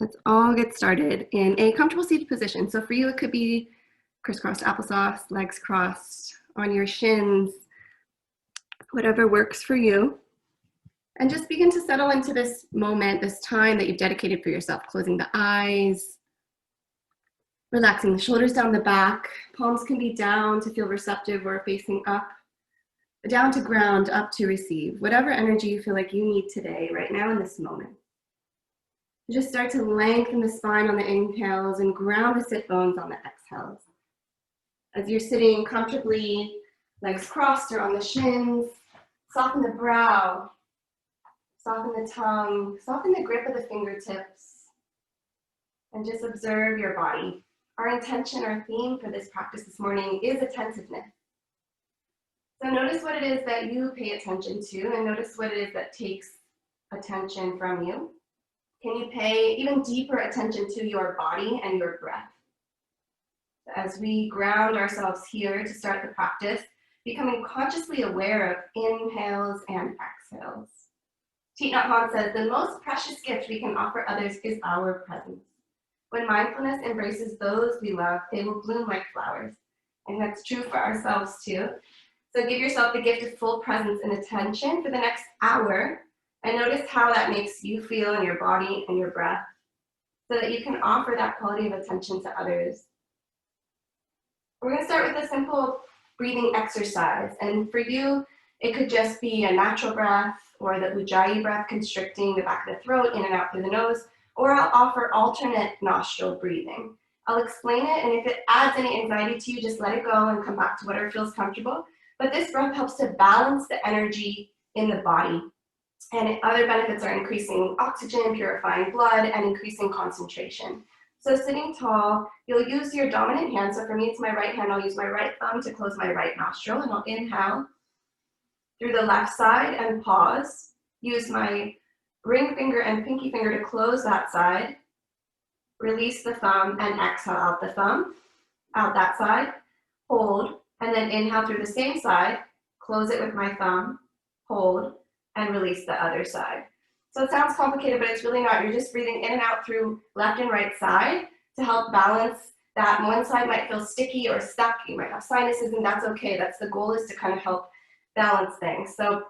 Let's all get started in a comfortable seated position. So for you, it could be crisscrossed applesauce, legs crossed on your shins, whatever works for you. And just begin to settle into this moment, this time that you've dedicated for yourself, closing the eyes, relaxing the shoulders down the back. Palms can be down to feel receptive or facing up, down to ground, up to receive. Whatever energy you feel like you need today, right now in this moment. Just start to lengthen the spine on the inhales and ground the sit bones on the exhales. As you're sitting comfortably, legs crossed or on the shins, soften the brow, soften the tongue, soften the grip of the fingertips, and just observe your body. Our intention, our theme for this practice this morning is attentiveness. So notice what it is that you pay attention to, and notice what it is that takes attention from you. Can you pay even deeper attention to your body and your breath? As we ground ourselves here to start the practice, becoming consciously aware of inhales and exhales. Thich Nhat Hanh says, the most precious gift we can offer others is our presence. When mindfulness embraces those we love, they will bloom like flowers. And that's true for ourselves too. So give yourself the gift of full presence and attention for the next hour, and notice how that makes you feel in your body and your breath, so that you can offer that quality of attention to others. We're going to start with a simple breathing exercise. And for you, it could just be a natural breath or the Ujjayi breath, constricting the back of the throat, in and out through the nose, or I'll offer alternate nostril breathing. I'll explain it, and if it adds any anxiety to you, just let it go and come back to whatever feels comfortable. But this breath helps to balance the energy in the body. And other benefits are increasing oxygen, purifying blood, and increasing concentration. So sitting tall, you'll use your dominant hand. So for me, it's my right hand. I'll use my right thumb to close my right nostril, and I'll inhale through the left side and pause. Use my ring finger and pinky finger to close that side. Release the thumb and exhale out the thumb, out that side. Hold, and then inhale through the same side. Close it with my thumb. Hold, and release the other side. So it sounds complicated, but it's really not. You're just breathing in and out through left and right side to help balance that. One side might feel sticky or stuck. You might have sinuses, and that's okay. That's the goal, is to kind of help balance things. So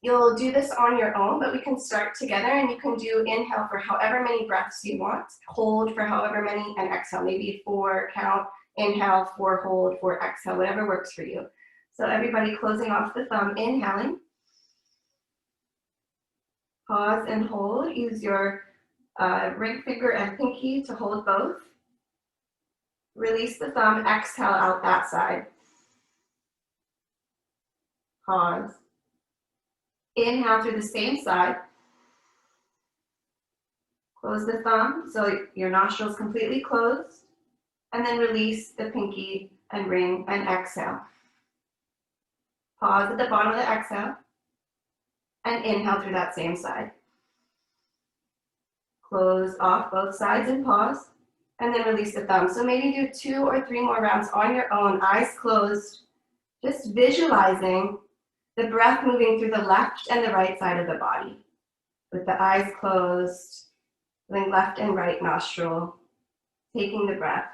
you'll do this on your own, but we can start together, and you can do inhale for however many breaths you want, hold for however many, and exhale. Maybe 4 count, inhale, 4 hold, 4 exhale, whatever works for you. So everybody closing off the thumb, inhaling. Pause and hold. Use your ring finger and pinky to hold both. Release the thumb, exhale out that side. Pause. Inhale through the same side. Close the thumb so your nostrils completely closed. And then release the pinky and ring and exhale. Pause at the bottom of the exhale. And inhale through that same side. Close off both sides and pause, and then release the thumb. So maybe do 2 or 3 more rounds on your own, eyes closed, just visualizing the breath moving through the left and the right side of the body. With the eyes closed, feeling left and right nostril, taking the breath.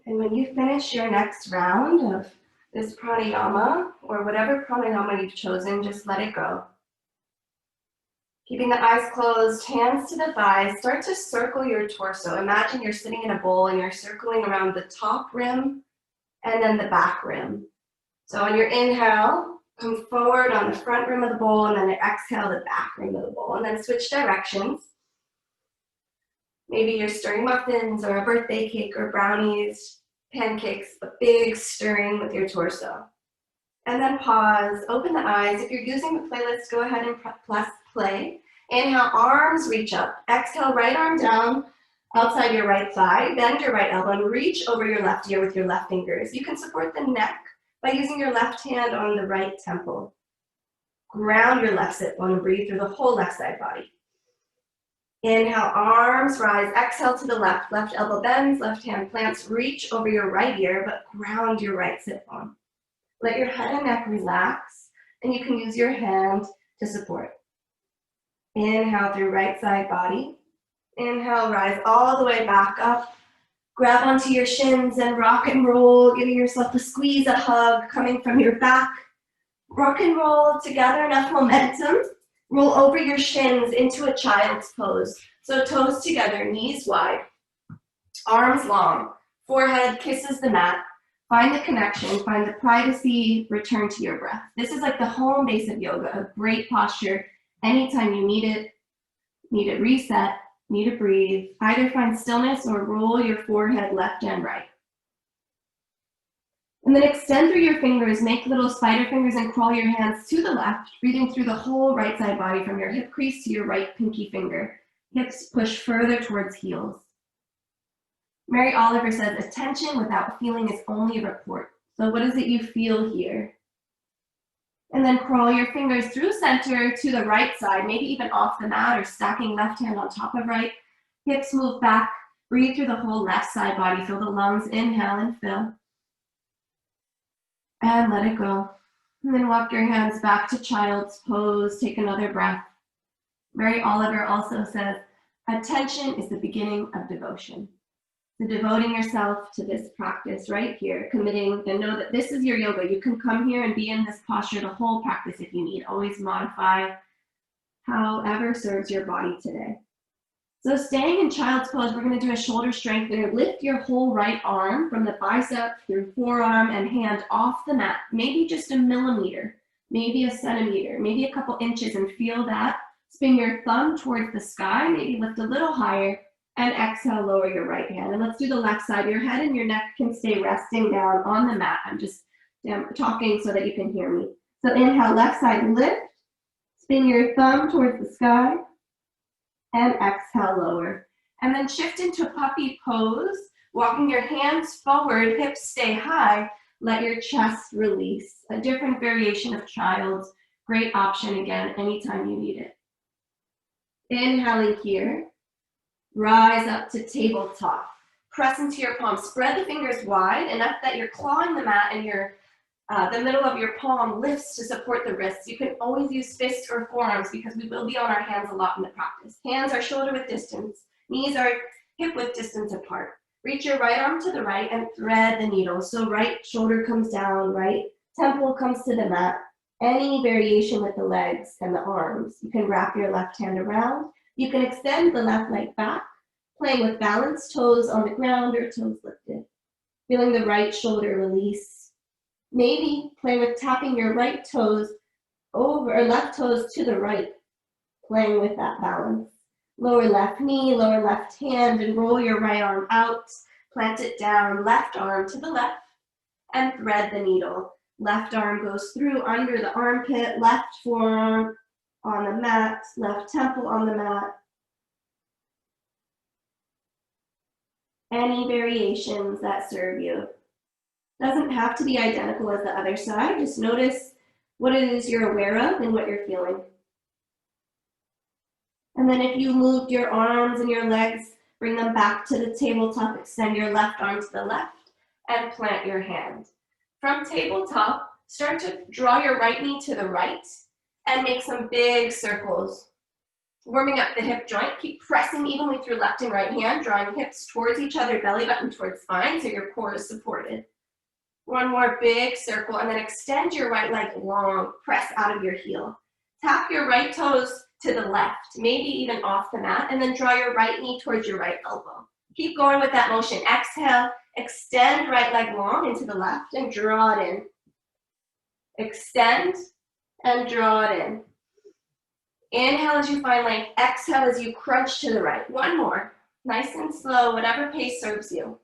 And when you finish your next round of this pranayama, or whatever pranayama you've chosen, just let it go. Keeping the eyes closed, hands to the thighs, start to circle your torso. Imagine you're sitting in a bowl and you're circling around the top rim and then the back rim. So on your inhale, come forward on the front rim of the bowl, and then exhale the back rim of the bowl, and then switch directions. Maybe you're stirring muffins or a birthday cake or brownies, pancakes, a big stirring with your torso. And then pause, open the eyes. If you're using the playlist, go ahead and press play. Inhale, arms reach up. Exhale, right arm down outside your right thigh. Bend your right elbow and reach over your left ear with your left fingers. You can support the neck by using your left hand on the right temple. Ground your left sit bone and breathe through the whole left side body. Inhale, arms rise. Exhale to the left. Left elbow bends, left hand plants. Reach over your right ear, but ground your right sit bone. Let your head and neck relax, and you can use your hand to support. Inhale through right side body. Inhale, rise all the way back up. Grab onto your shins and rock and roll, giving yourself a squeeze, a hug coming from your back. Rock and roll together, enough momentum. Roll over your shins into a child's pose. So toes together, knees wide, arms long, forehead kisses the mat. Find the connection, find the privacy, return to your breath. This is like the home base of yoga, a great posture. Anytime you need a reset, need to breathe, either find stillness or roll your forehead left and right. And then extend through your fingers, make little spider fingers and crawl your hands to the left, breathing through the whole right side body from your hip crease to your right pinky finger. Hips push further towards heels. Mary Oliver says, attention without feeling is only a report. So what is it you feel here? And then crawl your fingers through center to the right side, maybe even off the mat or stacking left hand on top of right. Hips move back, breathe through the whole left side body, fill the lungs, inhale and fill. And let it go. And then walk your hands back to child's pose, take another breath. Mary Oliver also says, attention is the beginning of devotion. So devoting yourself to this practice right here, committing, and know that this is your yoga. You can come here and be in this posture the whole practice if you need. Always modify however serves your body today. So staying in child's pose, we're going to do a shoulder strengthener. Lift your whole right arm from the bicep through forearm and hand off the mat, maybe just a millimeter, maybe a centimeter, maybe a couple inches, and feel that. Spin your thumb towards the sky, maybe lift a little higher, and exhale, lower your right hand. And let's do the left side. Your head and your neck can stay resting down on the mat. I'm just talking so that you can hear me. So inhale, left side lift, spin your thumb towards the sky, and exhale, lower. And then shift into puppy pose, walking your hands forward, hips stay high, let your chest release. A different variation of child's, great option again, anytime you need it. Inhaling here, rise up to tabletop. Press into your palms, spread the fingers wide enough that you're clawing the mat and the middle of your palm lifts to support the wrists. You can always use fists or forearms because we will be on our hands a lot in the practice. Hands are shoulder width distance. Knees are hip width distance apart. Reach your right arm to the right and thread the needle. So right shoulder comes down, right temple comes to the mat. Any variation with the legs and the arms. You can wrap your left hand around. You can extend the left leg back, playing with balanced toes on the ground or toes lifted. Feeling the right shoulder release. Maybe play with tapping your right toes over, or left toes to the right, playing with that balance. Lower left knee, lower left hand, and roll your right arm out, plant it down, left arm to the left, and thread the needle. Left arm goes through under the armpit, left forearm on the mat, left temple on the mat. Any variations that serve you. Doesn't have to be identical as the other side. Just notice what it is you're aware of and what you're feeling. And then if you moved your arms and your legs, bring them back to the tabletop, extend your left arm to the left, and plant your hand. From tabletop, start to draw your right knee to the right and make some big circles. Warming up the hip joint, keep pressing evenly through left and right hand, drawing hips towards each other, belly button towards spine, so your core is supported. One more big circle, and then extend your right leg long, press out of your heel. Tap your right toes to the left, maybe even off the mat, and then draw your right knee towards your right elbow. Keep going with that motion. Exhale, extend right leg long into the left and draw it in. Extend and draw it in. Inhale as you find length. Exhale as you crunch to the right. One more. Nice and slow, whatever pace serves you.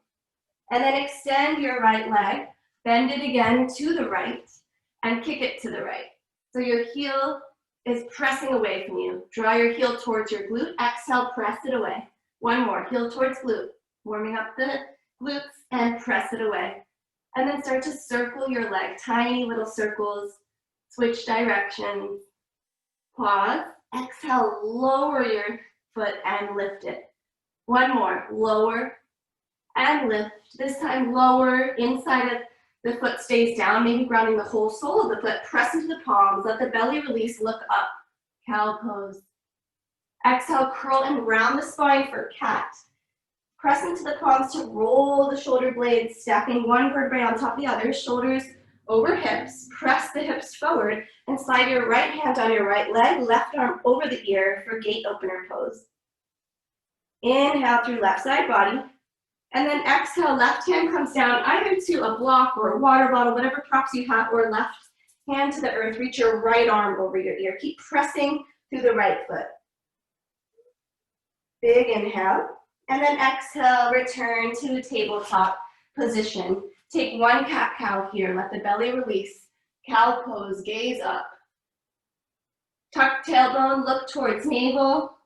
And then extend your right leg. Bend it again to the right and kick it to the right. So your heel is pressing away from you. Draw your heel towards your glute. Exhale, press it away. One more, heel towards glute. Warming up the glutes and press it away. And then start to circle your leg, tiny little circles. Switch directions. Pause. Exhale, lower your foot and lift it. One more, lower and lift. This time lower, inside of the foot stays down, maybe grounding the whole sole of the foot. Press into the palms, let the belly release, look up, cow pose. Exhale, curl and round the spine for cat. Press into the palms to roll the shoulder blades, stacking one vertebrae on top of the other, shoulders over hips. Press the hips forward and slide your right hand on your right leg, left arm over the ear for gate opener pose. Inhale through left side body. And then exhale, left hand comes down either to a block or a water bottle, whatever props you have, or left hand to the earth. Reach your right arm over your ear. Keep pressing through the right foot. Big inhale. And then exhale, return to tabletop position. Take one cat-cow here. Let the belly release. Cow pose, gaze up. Tuck tailbone, look towards navel.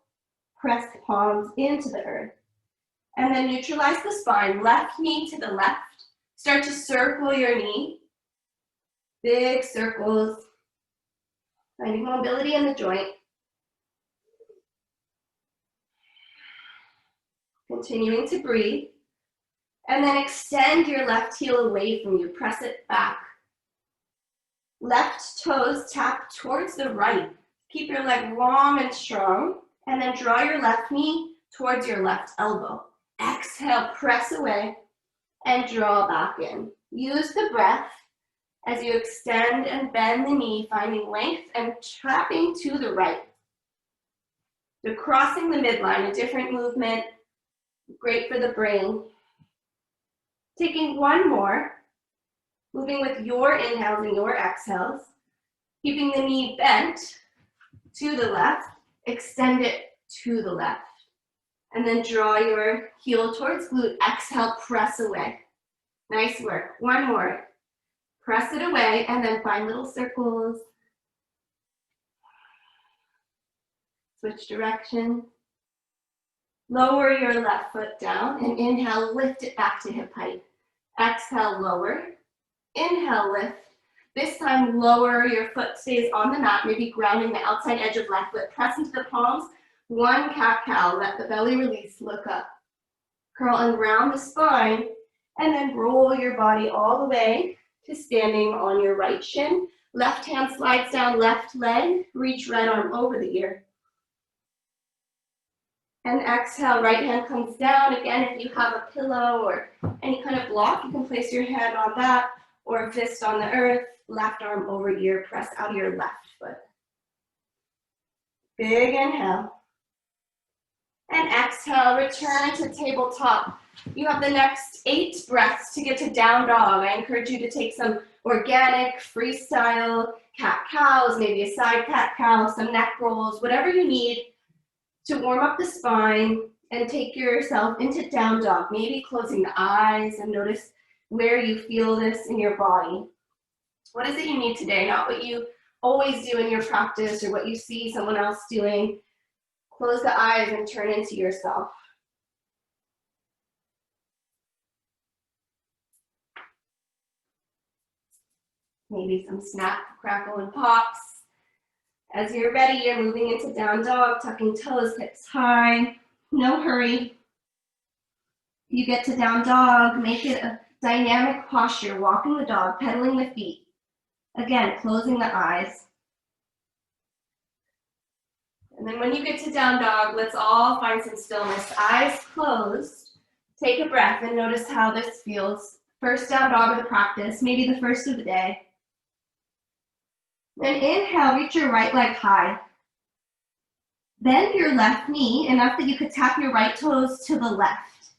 Press palms into the earth. And then neutralize the spine, left knee to the left. Start to circle your knee. Big circles. Finding mobility in the joint. Continuing to breathe. And then extend your left heel away from you. Press it back. Left toes tap towards the right. Keep your leg long and strong. And then draw your left knee towards your left elbow. Exhale, press away and draw back in. Use the breath as you extend and bend the knee, finding length and tapping to the right. So crossing the midline, a different movement, great for the brain. Taking one more, moving with your inhales and your exhales, keeping the knee bent to the left, extend it to the left. And then draw your heel towards glute. Exhale, press away. Nice work. One more. Press it away and then find little circles. Switch direction. Lower your left foot down and inhale, lift it back to hip height. Exhale, lower. Inhale, lift. This time, lower. Your foot stays on the mat, maybe grounding the outside edge of left foot. Press into the palms. One cat-cow, let the belly release, look up. Curl and round the spine, and then roll your body all the way to standing on your right shin. Left hand slides down left leg, reach right arm over the ear. And exhale, right hand comes down. Again, if you have a pillow or any kind of block, you can place your hand on that, or a fist on the earth, left arm over ear, press out of your left foot. Big inhale. And exhale, return to tabletop. You have the next 8 breaths to get to down dog. I encourage you to take some organic, freestyle cat-cows, maybe a side cat-cow, some neck rolls, whatever you need to warm up the spine and take yourself into down dog. Maybe closing the eyes and notice where you feel this in your body. What is it you need today? Not what you always do in your practice or what you see someone else doing. Close the eyes and turn into yourself. Maybe some snap, crackle, and pops. As you're ready, you're moving into down dog, tucking toes, hips high. No hurry. You get to down dog, make it a dynamic posture, walking the dog, pedaling the feet. Again, closing the eyes. And then when you get to down dog, let's all find some stillness. Eyes closed. Take a breath and notice how this feels. First down dog of the practice, maybe the first of the day. Then inhale, reach your right leg high. Bend your left knee enough that you could tap your right toes to the left,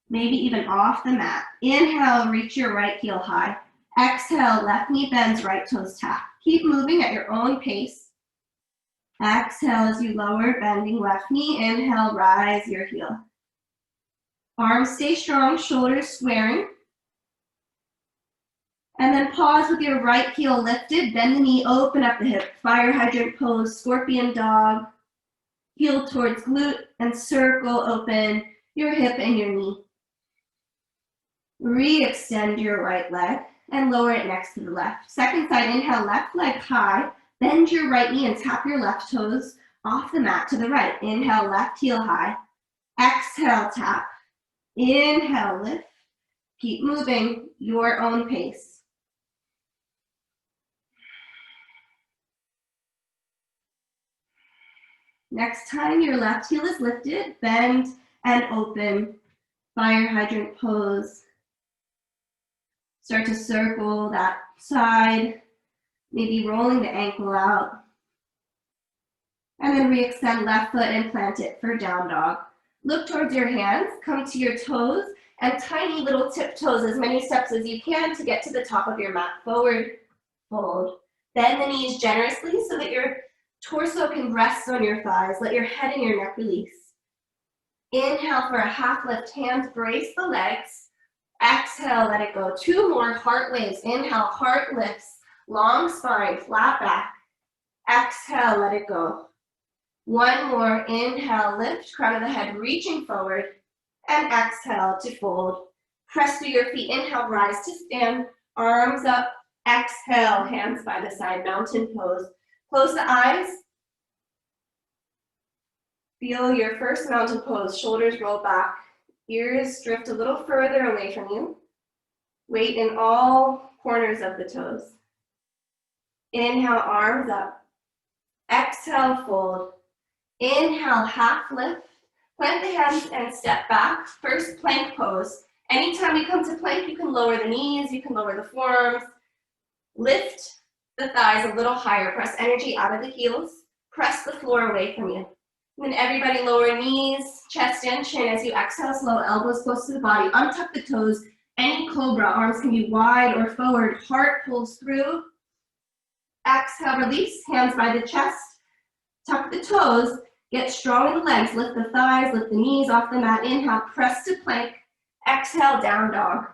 maybe even off the mat. Inhale, reach your right heel high. Exhale, left knee bends, right toes tap. Keep moving at your own pace. Exhale as you lower, bending left knee. Inhale, rise your heel. Arms stay strong, shoulders squaring. And then pause with your right heel lifted. Bend the knee, open up the hip. Fire hydrant pose, scorpion dog. Heel towards glute and circle open your hip and your knee. Re-extend your right leg and lower it next to the left. Second side, inhale, left leg high. Bend your right knee and tap your left toes off the mat to the right. Inhale, left heel high. Exhale, tap. Inhale, lift. Keep moving, your own pace. Next time your left heel is lifted, bend and open, fire hydrant pose. Start to circle that side, maybe rolling the ankle out. And then re-extend left foot and plant it for down dog. Look towards your hands, come to your toes, and tiny little tiptoes, as many steps as you can to get to the top of your mat. Forward, fold. Bend the knees generously so that your torso can rest on your thighs. Let your head and your neck release. Inhale for a half lift, hands brace the legs. Exhale, let it go. 2 more heart waves. Inhale, heart lifts. Long spine, flat back. Exhale, let it go. 1 more, inhale, lift, crown of the head reaching forward. And exhale to fold. Press through your feet. Inhale, rise to stand. Arms up. Exhale, hands by the side, mountain pose. Close the eyes. Feel your first mountain pose. Shoulders roll back. Ears drift a little further away from you. Weight in all corners of the toes. Inhale, arms up. Exhale, fold. Inhale, half lift. Plant the hands and step back. First plank pose. Anytime you come to plank, you can lower the knees, you can lower the forearms. Lift the thighs a little higher. Press energy out of the heels. Press the floor away from you. And then everybody lower knees, chest and chin as you exhale, slow elbows close to the body. Untuck the toes. Any cobra, arms can be wide or forward. Heart pulls through. Exhale, release, hands by the chest. Tuck the toes. Get strong in the legs. Lift the thighs, lift the knees off the mat. Inhale, press to plank. Exhale, down dog.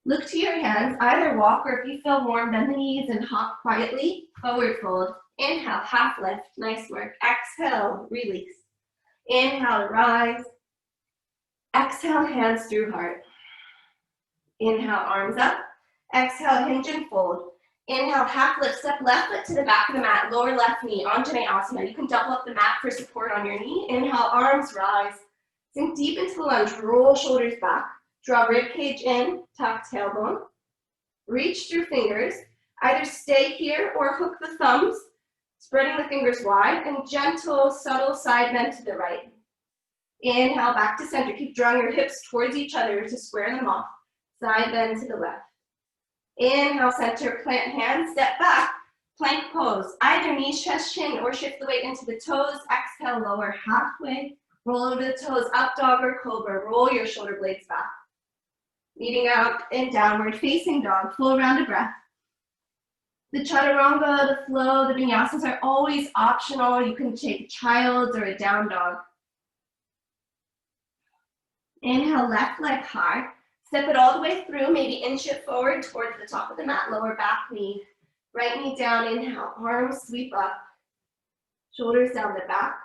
Look to your hands. Either walk or if you feel warm, bend the knees and hop quietly. Forward fold. Inhale, half lift. Nice work. Exhale, release. Inhale, rise. Exhale, hands through heart. Inhale, arms up. Exhale, hinge and fold. Inhale, half lift, step left foot to the back of the mat, lower left knee, Anjaneyasana. You can double up the mat for support on your knee. Inhale, arms rise. Sink deep into the lunge, roll shoulders back. Draw rib cage in, tuck tailbone. Reach through fingers. Either stay here or hook the thumbs, spreading the fingers wide, and gentle, subtle side bend to the right. Inhale, back to center. Keep drawing your hips towards each other to square them off. Side bend to the left. Inhale, center, plant hands, step back, plank pose. Either knees, chest, chin, or shift the weight into the toes. Exhale, lower halfway. Roll over the toes, up dog or cobra. Roll your shoulder blades back. Leading out in downward facing dog, full round of breath. The chaturanga, the flow, the vinyasas are always optional. You can take child's or a down dog. Inhale, left leg high. Step it all the way through, maybe inch it forward towards the top of the mat, lower back knee. Right knee down, inhale, arms sweep up. Shoulders down the back.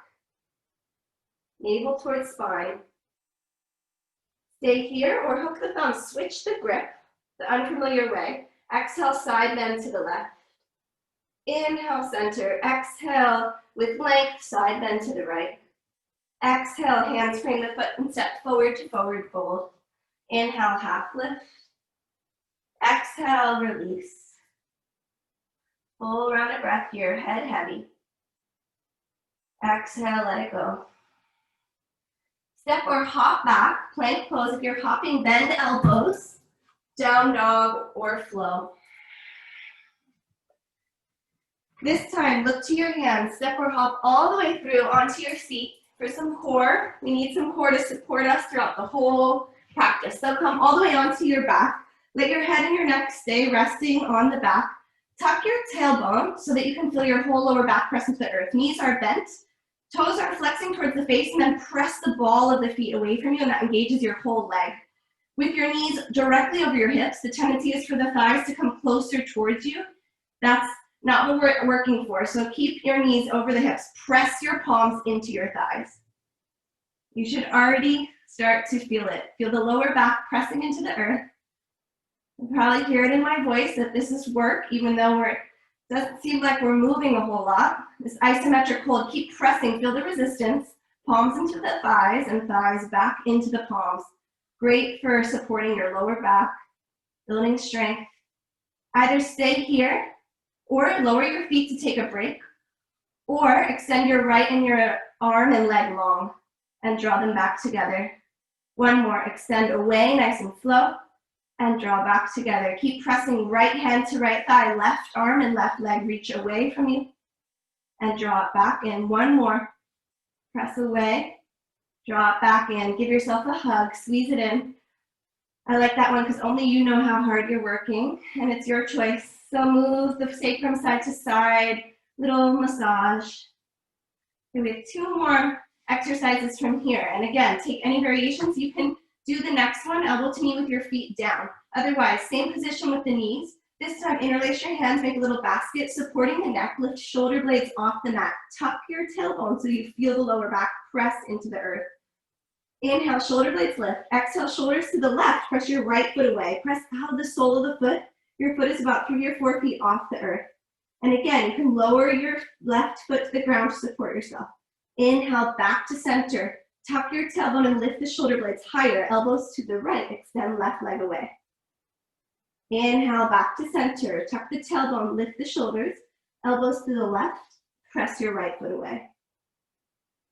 Navel towards spine. Stay here or hook the thumbs. Switch the grip the unfamiliar way. Exhale, side bend to the left. Inhale, center. Exhale, with length, side bend to the right. Exhale, hands frame the foot and step forward to forward fold. Inhale, half lift. Exhale, release. Full round of breath here, head heavy. Exhale, let it go. Step or hop back, plank pose. If you're hopping, bend the elbows. Down dog or flow. This time, look to your hands. Step or hop all the way through onto your seat for some core. We need some core to support us throughout the whole practice. So come all the way onto your back. Let your head and your neck stay resting on the back. Tuck your tailbone so that you can feel your whole lower back press into the earth. Knees are bent. Toes are flexing towards the face, and then press the ball of the feet away from you, and that engages your whole leg. With your knees directly over your hips, the tendency is for the thighs to come closer towards you. That's not what we're working for. So keep your knees over the hips. Press your palms into your thighs. You should already start to feel it. Feel the lower back pressing into the earth. You'll probably hear it in my voice that this is work, even though we're Doesn't seem like we're moving a whole lot. This isometric hold, keep pressing, feel the resistance. Palms into the thighs and thighs back into the palms. Great for supporting your lower back, building strength. Either stay here or lower your feet to take a break, or extend your right and your arm and leg long and draw them back together. One more, extend away, nice and slow, and draw back together. Keep pressing right hand to right thigh, left arm and left leg reach away from you, and draw it back in. One more, press away, draw it back in. Give yourself a hug, squeeze it in. I like that one because only you know how hard you're working, and it's your choice. So move the sacrum side to side, little massage. And we have 2 more exercises from here. And again, take any variations. You can do the next one, elbow to knee with your feet down. Otherwise, same position with the knees. This time, interlace your hands, make a little basket, supporting the neck, lift shoulder blades off the mat. Tuck your tailbone so you feel the lower back press into the earth. Inhale, shoulder blades lift. Exhale, shoulders to the left. Press your right foot away. Press out of the sole of the foot. Your foot is about 3 or 4 feet off the earth. And again, you can lower your left foot to the ground to support yourself. Inhale, back to center. Tuck your tailbone and lift the shoulder blades higher. Elbows to the right. Extend left leg away. Inhale, back to center. Tuck the tailbone, lift the shoulders. Elbows to the left. Press your right foot away.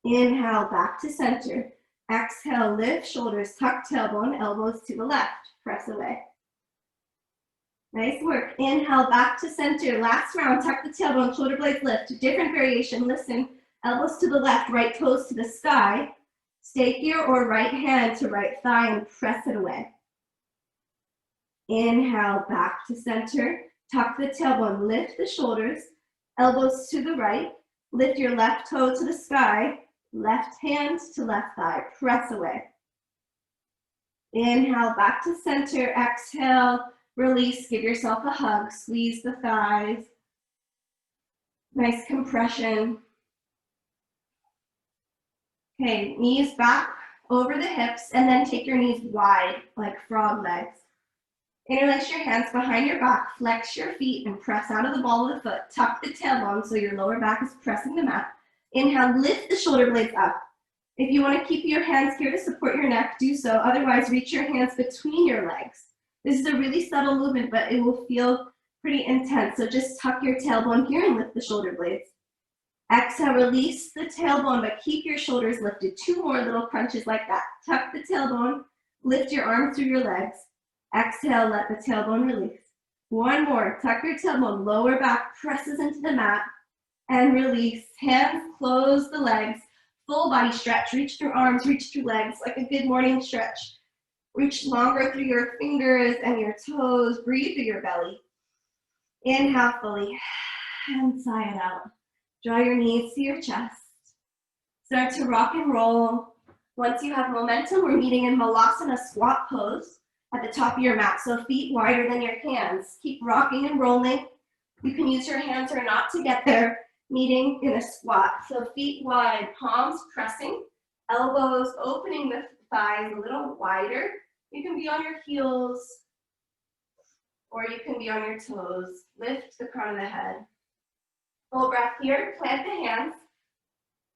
Inhale, back to center. Exhale, lift shoulders, tuck tailbone, elbows to the left. Press away. Nice work. Inhale, back to center. Last round, tuck the tailbone, shoulder blades lift. Different variation. Listen, elbows to the left, right toes to the sky. Stay here or right hand to right thigh and press it away. Inhale, back to center. Tuck the tailbone, lift the shoulders, elbows to the right. Lift your left toe to the sky. Left hand to left thigh, press away. Inhale, back to center. Exhale, release, give yourself a hug, squeeze the thighs. Nice compression. Okay, knees back over the hips, and then take your knees wide like frog legs. Interlace your hands behind your back, flex your feet, and press out of the ball of the foot. Tuck the tailbone so your lower back is pressing the mat. Inhale, lift the shoulder blades up. If you want to keep your hands here to support your neck, do so. Otherwise, reach your hands between your legs. This is a really subtle movement, but it will feel pretty intense. So just tuck your tailbone here and lift the shoulder blades. Exhale, release the tailbone, but keep your shoulders lifted. 2 more little crunches like that. Tuck the tailbone, lift your arms through your legs. Exhale, let the tailbone release. 1 more, tuck your tailbone, lower back presses into the mat. And release. Hands, close the legs. Full body stretch. Reach through arms, reach through legs, like a good morning stretch. Reach longer through your fingers and your toes. Breathe through your belly. Inhale fully. And sigh it out. Draw your knees to your chest. Start to rock and roll. Once you have momentum, we're meeting in Malasana squat pose at the top of your mat. So feet wider than your hands. Keep rocking and rolling. You can use your hands or not to get there. Meeting in a squat. So feet wide, palms pressing, elbows opening the thighs a little wider. You can be on your heels or you can be on your toes. Lift the crown of the head. Full breath here, plant the hands,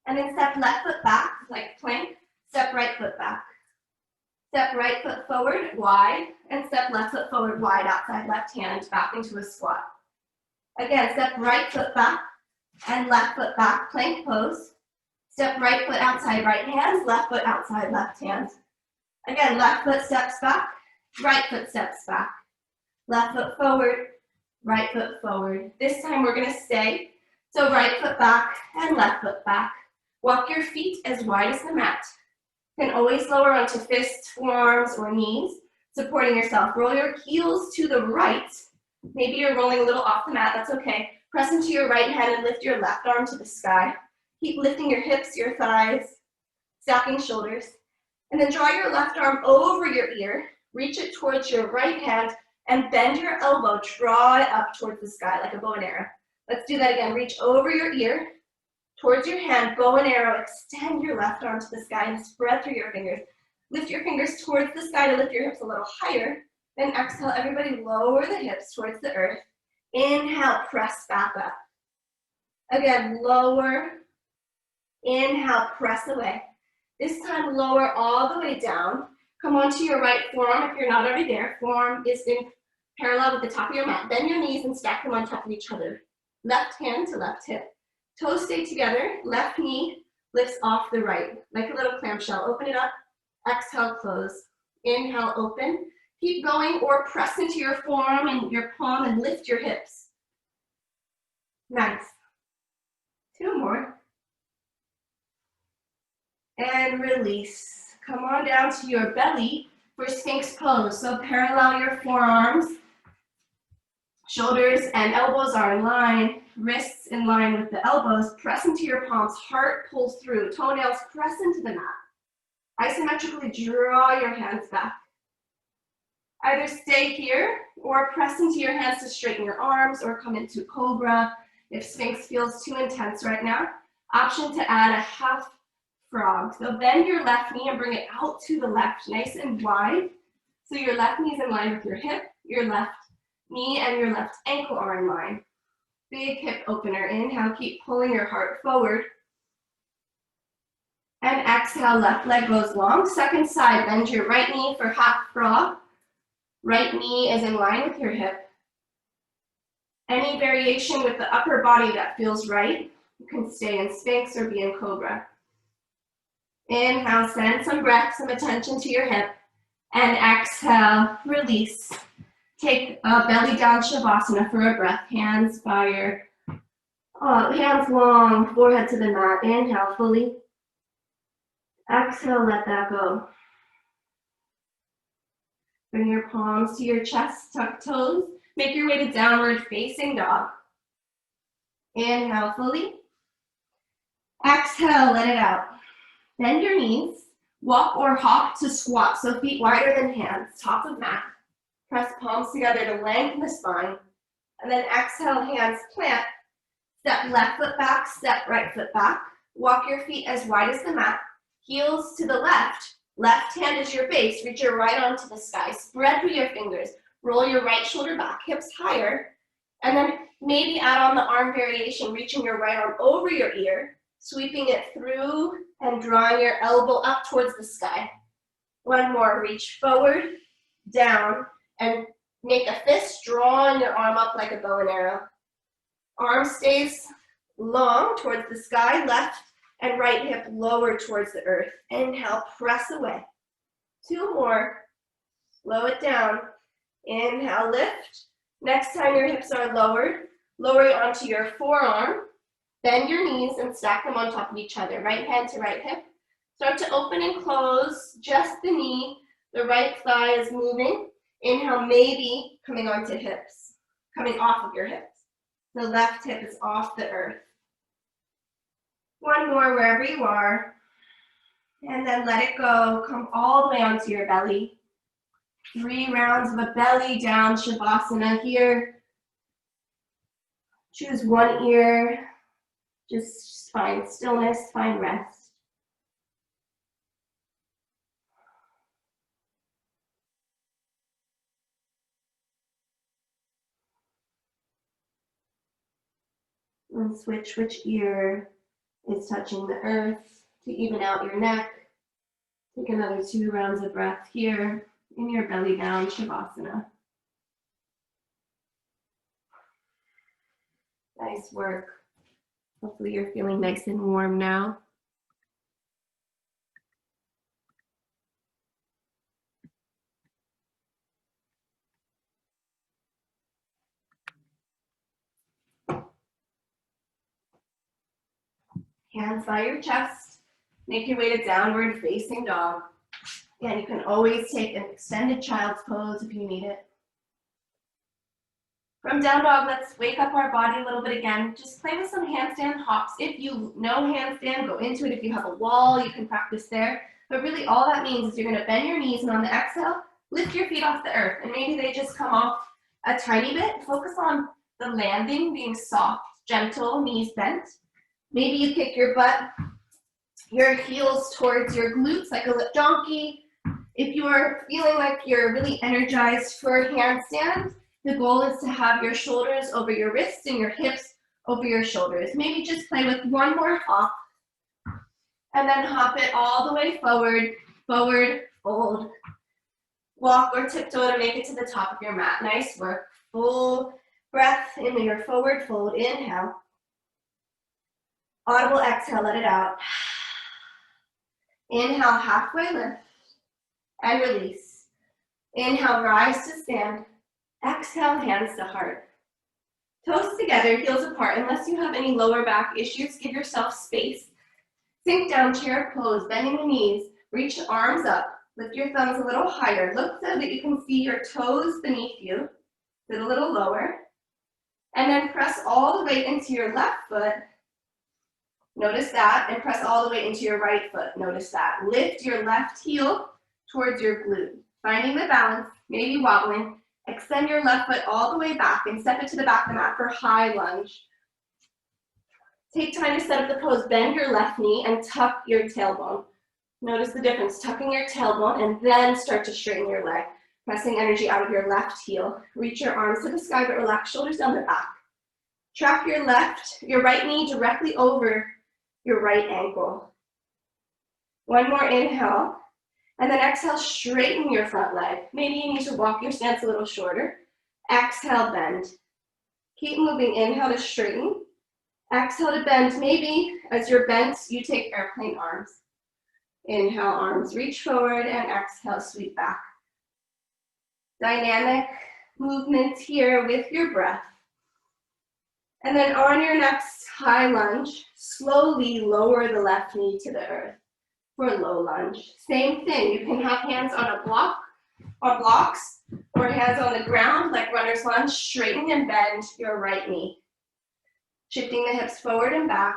and then step left foot back like plank, step right foot back. Step right foot forward, wide, and step left foot forward, wide, outside left hand, back into a squat. Again, step right foot back, and left foot back, plank pose. Step right foot outside right hands, left foot outside left hands. Again, left foot steps back, right foot steps back. Left foot forward, right foot forward. This time we're gonna stay. So right foot back and left foot back. Walk your feet as wide as the mat. You can always lower onto fists, forearms, or knees, supporting yourself. Roll your heels to the right. Maybe you're rolling a little off the mat, that's okay. Press into your right hand and lift your left arm to the sky. Keep lifting your hips, your thighs, stacking shoulders. And then draw your left arm over your ear, reach it towards your right hand, and bend your elbow, draw it up towards the sky like a bow and arrow. Let's do that again. Reach over your ear, towards your hand, bow and arrow, extend your left arm to the sky and spread through your fingers. Lift your fingers towards the sky to lift your hips a little higher. Then exhale, everybody lower the hips towards the earth. Inhale, press back up. Again, lower. Inhale, press away. This time, lower all the way down. Come onto your right forearm if you're not already there. Forearm is in parallel with the top of your mat. Bend your knees and stack them on top of each other. Left hand to left hip. Toes stay together. Left knee lifts off the right, like a little clamshell. Open it up. Exhale, close. Inhale, open. Keep going or press into your forearm and your palm and lift your hips. Nice. 2 more. And release. Come on down to your belly for Sphinx pose. So parallel your forearms. Shoulders and elbows are in line. Wrists in line with the elbows. Press into your palms. Heart pulls through. Toenails press into the mat. Isometrically draw your hands back. Either stay here or press into your hands to straighten your arms or come into cobra if Sphinx feels too intense right now. Option to add a half frog. So bend your left knee and bring it out to the left, nice and wide. So your left knee is in line with your hip, your left knee and your left ankle are in line. Big hip opener. Inhale, keep pulling your heart forward. And exhale, left leg goes long. Second side, bend your right knee for half frog. Right knee is in line with your hip. Any variation with the upper body that feels right, you can stay in Sphinx or be in cobra. Inhale, send some breath, some attention to your hip. And exhale, release. Take a belly down Savasana for a breath. Hands by your, hands long, forehead to the mat. Inhale fully. Exhale, let that go. Bring your palms to your chest, tuck toes. Make your way to downward facing dog. Inhale fully. Exhale, let it out. Bend your knees. Walk or hop to squat, so feet wider than hands, top of mat. Press palms together to lengthen the spine. And then exhale, hands plant. Step left foot back, step right foot back. Walk your feet as wide as the mat. Heels to the left. Left hand is your base. Reach your right arm to the sky. Spread through your fingers. Roll your right shoulder back, hips higher. And then maybe add on the arm variation, reaching your right arm over your ear, sweeping it through and drawing your elbow up towards the sky. One more, reach forward, down, and make a fist, drawing your arm up like a bow and arrow. Arm stays long towards the sky, left and right hip lower towards the earth. Inhale, press away. 2 more, slow it down. Inhale, lift. Next time your hips are lowered, lower it onto your forearm. Bend your knees and stack them on top of each other. Right hand to right hip. Start to open and close, just the knee. The right thigh is moving. Inhale, maybe coming onto hips, coming off of your hips. The left hip is off the earth. 1 more wherever you are. And then let it go. Come all the way onto your belly. 3 rounds of a belly down Shavasana here. Choose one ear. Just find stillness, find rest. And switch which ear is touching the earth to even out your neck. Take another 2 rounds of breath here in your belly down Shavasana. Nice work. Hopefully you're feeling nice and warm now. Hands by your chest. Make your way to downward facing dog. Again, you can always take an extended child's pose if you need it. From down dog, let's wake up our body a little bit again. Just play with some handstand hops. If you know handstand, go into it. If you have a wall, you can practice there. But really all that means is you're gonna bend your knees and on the exhale, lift your feet off the earth. And maybe they just come off a tiny bit. Focus on the landing being soft, gentle, knees bent. Maybe you kick your butt, your heels towards your glutes like a lip donkey. If you are feeling like you're really energized for handstand, The goal is to have your shoulders over your wrists and your hips over your shoulders. Maybe just play with one more hop, and then hop it all the way forward, forward, fold. Walk or tiptoe to make it to the top of your mat. Nice work. Full breath into your forward fold. Inhale. Audible exhale, let it out. Inhale, halfway lift and release. Inhale, rise to stand. Exhale, hands to heart. Toes together, heels apart. Unless you have any lower back issues, give yourself space. Sink down, chair pose, bending the knees. Reach the arms up. Lift your thumbs a little higher. Look so that you can see your toes beneath you. Sit a little lower. And then press all the way into your left foot. Notice that. And press all the way into your right foot. Notice that. Lift your left heel towards your glute. Finding the balance, maybe wobbling. Extend your left foot all the way back and step it to the back of the mat for high lunge. Take time to set up the pose. Bend your left knee and tuck your tailbone. Notice the difference, tucking your tailbone and then start to straighten your leg. Pressing energy out of your left heel. Reach your arms to the sky, but relax shoulders down the back. Track your right knee directly over your right ankle. One more inhale. And then exhale, straighten your front leg. Maybe you need to walk your stance a little shorter. Exhale, bend. Keep moving. Inhale to straighten. Exhale to bend. Maybe as you're bent, you take airplane arms. Inhale, arms reach forward, and exhale, sweep back. Dynamic movement here with your breath. And then on your next high lunge, slowly lower the left knee to the earth for low lunge. Same thing, you can have hands on a block, or blocks, or hands on the ground like runner's lunge. Straighten and bend your right knee. Shifting the hips forward and back.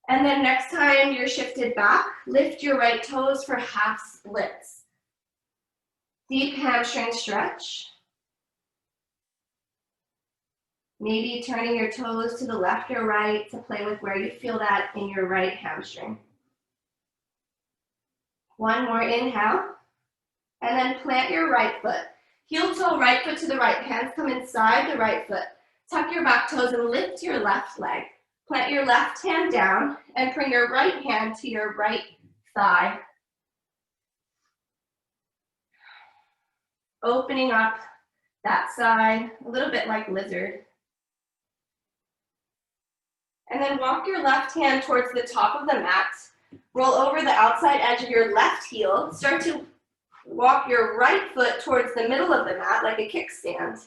And then next time you're shifted back, lift your right toes for half splits. Deep hamstring stretch. Maybe turning your toes to the left or right to play with where you feel that in your right hamstring. One more inhale. And then plant your right foot. Heel toe, right foot to the right. Hands come inside the right foot. Tuck your back toes and lift your left leg. Plant your left hand down and bring your right hand to your right thigh. Opening up that side, a little bit like lizard. And then walk your left hand towards the top of the mat. Roll over the outside edge of your left heel. Start to walk your right foot towards the middle of the mat like a kickstand.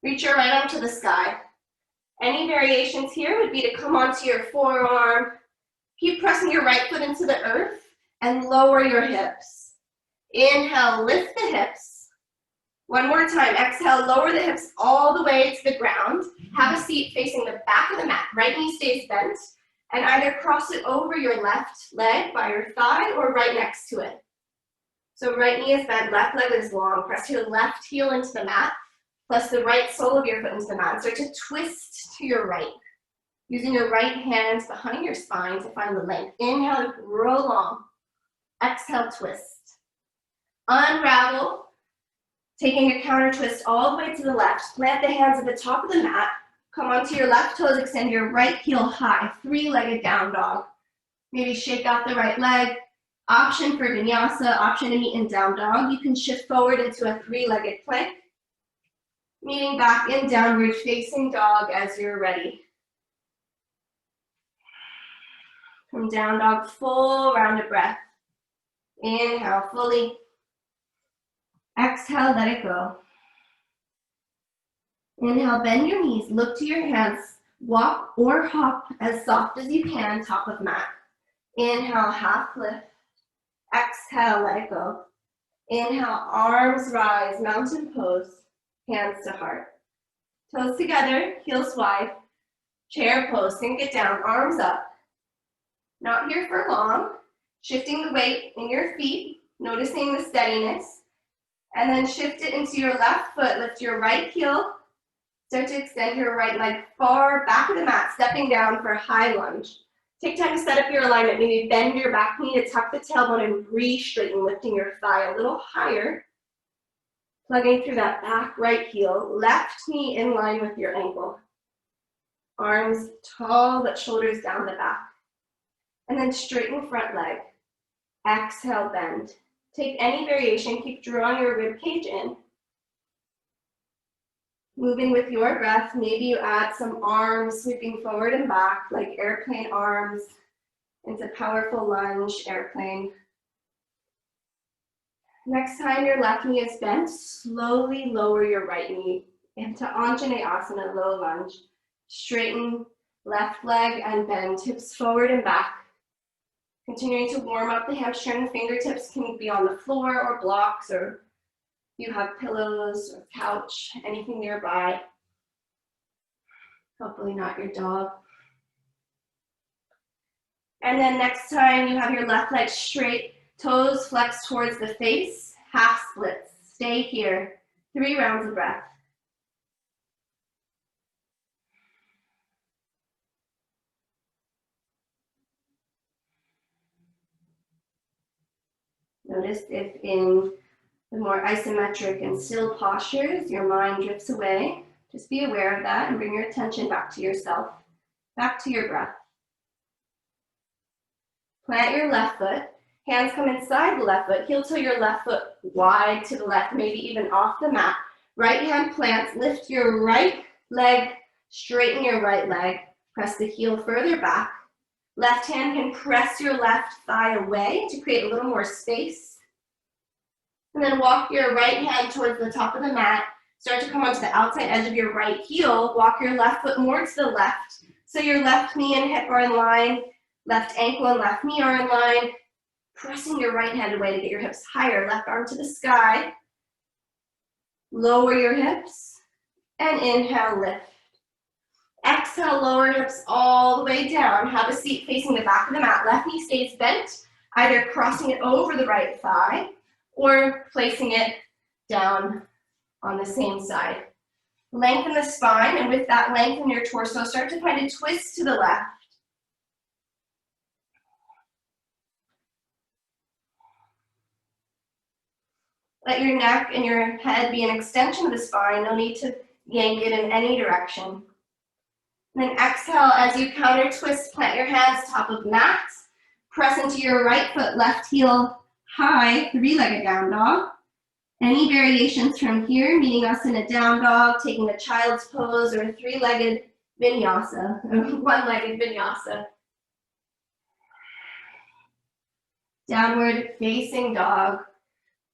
Reach your right arm to the sky. Any variations here would be to come onto your forearm. Keep pressing your right foot into the earth and lower your hips. Inhale, lift the hips. One more time, exhale, lower the hips all the way to the ground. Have a seat facing the back of the mat. Right knee stays bent, and either cross it over your left leg by your thigh or right next to it. So right knee is bent, left leg is long. Press your left heel into the mat, plus the right sole of your foot into the mat. Start to twist to your right. Using your right hand behind your spine to find the length. Inhale to grow long. Exhale, twist. Unravel. Taking a counter twist all the way to the left. Plant the hands at the top of the mat. Come onto your left toes. Extend your right heel high. Three-legged down dog. Maybe shake out the right leg. Option for vinyasa. Option to meet in down dog. You can shift forward into a three-legged plank. Meeting back in downward facing dog as you're ready. From down dog, full round of breath. Inhale fully. Exhale, let it go. Inhale, bend your knees, look to your hands, walk or hop as soft as you can, top of mat. Inhale, half lift. Exhale, let it go. Inhale, arms rise, mountain pose, hands to heart. Toes together, heels wide. Chair pose, sink it down, arms up. Not here for long. Shifting the weight in your feet, noticing the steadiness. And then shift it into your left foot. Lift your right heel. Start to extend your right leg far back of the mat, stepping down for high lunge. Take time to set up your alignment. Maybe bend your back knee to tuck the tailbone and re-straighten, lifting your thigh a little higher. Plugging through that back right heel, left knee in line with your ankle. Arms tall, but shoulders down the back. And then straighten front leg. Exhale, bend. Take any variation, keep drawing your rib cage in. Moving with your breath, maybe you add some arms sweeping forward and back, like airplane arms, into powerful lunge, airplane. Next time your left knee is bent, slowly lower your right knee into Anjaneyasana, low lunge. Straighten left leg and bend, hips forward and back. Continuing to warm up the hamstring, fingertips can be on the floor or blocks, or you have pillows or couch, anything nearby. Hopefully not your dog. And then next time you have your left leg straight, toes flex towards the face, half splits. Stay here, 3 rounds of breath. Notice if in the more isometric and still postures, your mind drifts away. Just be aware of that and bring your attention back to yourself, back to your breath. Plant your left foot. Hands come inside the left foot. Heel toe your left foot wide to the left, maybe even off the mat. Right hand plants. Lift your right leg. Straighten your right leg. Press the heel further back. Left hand can press your left thigh away to create a little more space. And then walk your right hand towards the top of the mat. Start to come onto the outside edge of your right heel. Walk your left foot more to the left. So your left knee and hip are in line. Left ankle and left knee are in line. Pressing your right hand away to get your hips higher. Left arm to the sky. Lower your hips. And inhale, lift. Exhale, lower hips all the way down. Have a seat facing the back of the mat. Left knee stays bent, either crossing it over the right thigh or placing it down on the same side. Lengthen the spine, and with that, lengthen your torso. Start to find a twist to the left. Let your neck and your head be an extension of the spine. No need to yank it in any direction. And then exhale as you counter twist, plant your hands top of mat. Press into your right foot, left heel high, 3-legged down dog. Any variations from here, meeting us in a down dog, taking a child's pose, or a 3-legged vinyasa, or 1-legged vinyasa. Downward facing dog.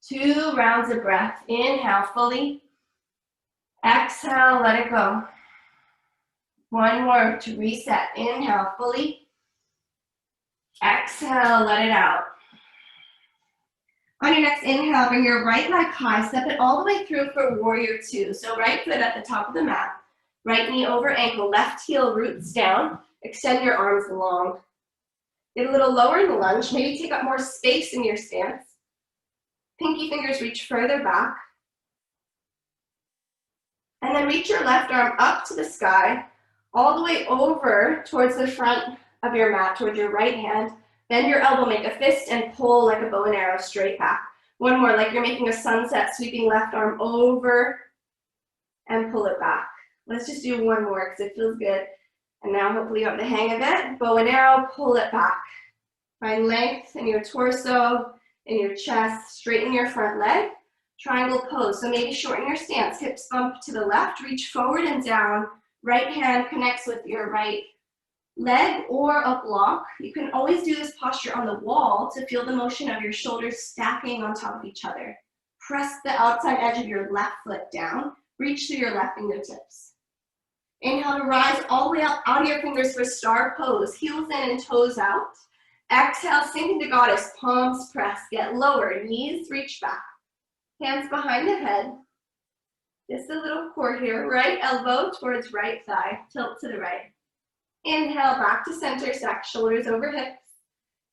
2 rounds of breath. Inhale fully. Exhale, let it go. 1 more to reset. Inhale fully. Exhale, let it out. On your next inhale, bring your right leg high. Step it all the way through for warrior 2. So right foot at the top of the mat. Right knee over ankle. Left heel roots down. Extend your arms long. Get a little lower in the lunge. Maybe take up more space in your stance. Pinky fingers reach further back. And then reach your left arm up to the sky, all the way over towards the front of your mat, towards your right hand. Bend your elbow, make a fist, and pull like a bow and arrow straight back. 1 more, like you're making a sunset, sweeping left arm over and pull it back. Let's just do 1 more because it feels good. And now hopefully you have the hang of it. Bow and arrow, pull it back. Find length in your torso, in your chest, straighten your front leg. Triangle pose, so maybe shorten your stance. Hips bump to the left, reach forward and down. Right hand connects with your right leg or a block. You can always do this posture on the wall to feel the motion of your shoulders stacking on top of each other. Press the outside edge of your left foot down. Reach through your left fingertips. Inhale to rise all the way up out of your fingers for star pose. Heels in and toes out. Exhale, sink into goddess, palms press. Get lower, knees reach back. Hands behind the head. Just a little core here. Right elbow towards right thigh. Tilt to the right. Inhale, back to center, stack shoulders over hips.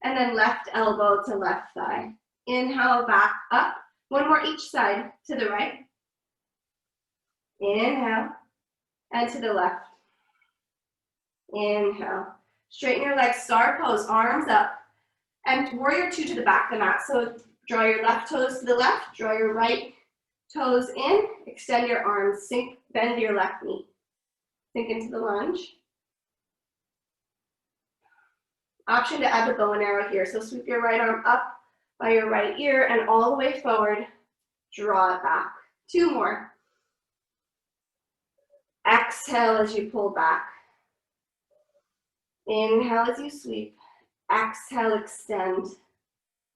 And then left elbow to left thigh. Inhale, back up. 1 more each side to the right. Inhale. And to the left. Inhale. Straighten your legs, star pose, arms up. And warrior 2 to the back of the mat. So draw your left toes to the left, draw your right Toes in, extend your arms, sink, bend your left knee. Sink into the lunge. Option to add the bow and arrow here. So sweep your right arm up by your right ear and all the way forward. Draw it back. 2 more. Exhale as you pull back. Inhale as you sweep. Exhale, extend.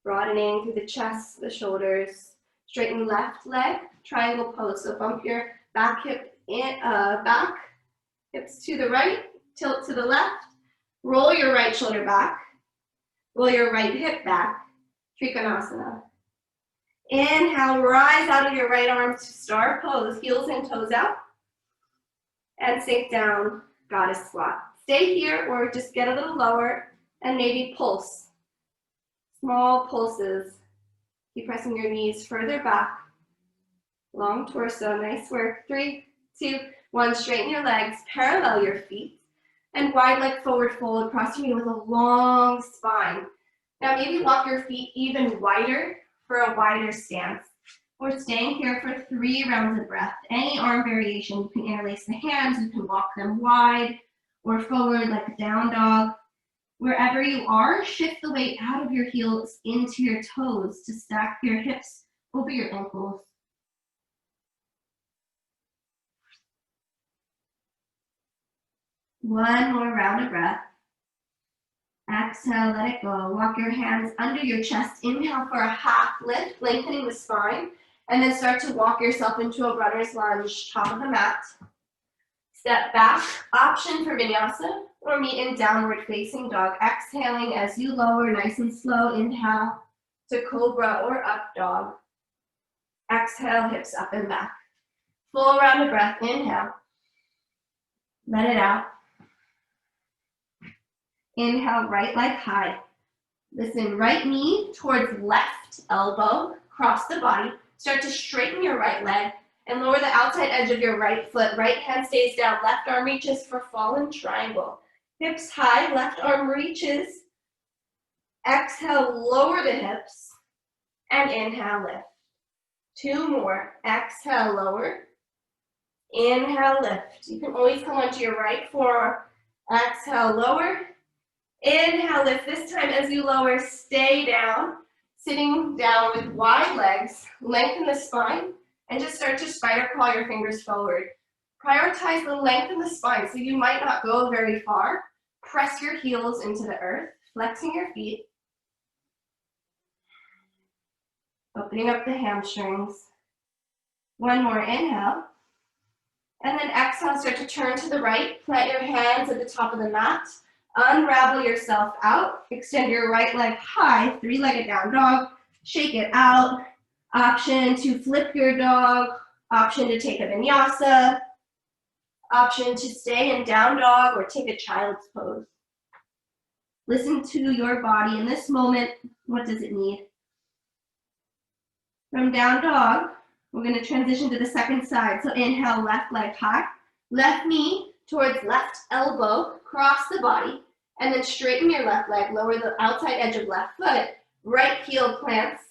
Broadening through the chest, the shoulders. Straighten left leg, triangle pose. So bump your back hip in, back, hips to the right, tilt to the left. Roll your right shoulder back. Roll your right hip back. Trikonasana. Inhale, rise out of your right arm to star pose. Heels and toes out. And sink down, goddess squat. Stay here or just get a little lower and maybe pulse. Small pulses. Keep pressing your knees further back. Long torso, nice work. 3, 2, 1. Straighten your legs, parallel your feet. And wide leg forward fold, cross your knee with a long spine. Now maybe walk your feet even wider for a wider stance. We're staying here for 3 rounds of breath. Any arm variation, you can interlace the hands, you can walk them wide or forward like a down dog. Wherever you are, shift the weight out of your heels into your toes to stack your hips over your ankles. One more round of breath. Exhale, let it go. Walk your hands under your chest. Inhale for a half lift, lengthening the spine. And then start to walk yourself into a runner's lunge, top of the mat. Step back, option for vinyasa, or meet in downward facing dog. Exhaling as you lower, nice and slow. Inhale to cobra or up dog. Exhale, hips up and back. Full round of breath. Inhale. Let it out. Inhale, right leg high. Listen, right knee towards left elbow, cross the body. Start to straighten your right leg and lower the outside edge of your right foot. Right hand stays down, left arm reaches for fallen triangle. Hips high, left arm reaches. Exhale, lower the hips. And inhale, lift. 2 more. Exhale, lower. Inhale, lift. You can always come onto your right forearm. Exhale, lower. Inhale, lift. This time as you lower, stay down. Sitting down with wide legs, lengthen the spine, and just start to spider crawl your fingers forward. Prioritize the length of the spine, so you might not go very far. Press your heels into the earth, flexing your feet. Opening up the hamstrings. 1 more inhale. And then exhale, start to turn to the right. Plant your hands at the top of the mat. Unravel yourself out. Extend your right leg high, 3-legged down dog. Shake it out. Option to flip your dog. Option to take a vinyasa. Option to stay in down dog or take a child's pose. Listen to your body in this moment. What does it need? From down dog, we're going to transition to the second side. So inhale, left leg high. Left knee towards left elbow. Cross the body. And then straighten your left leg, lower the outside edge of left foot, right heel plants,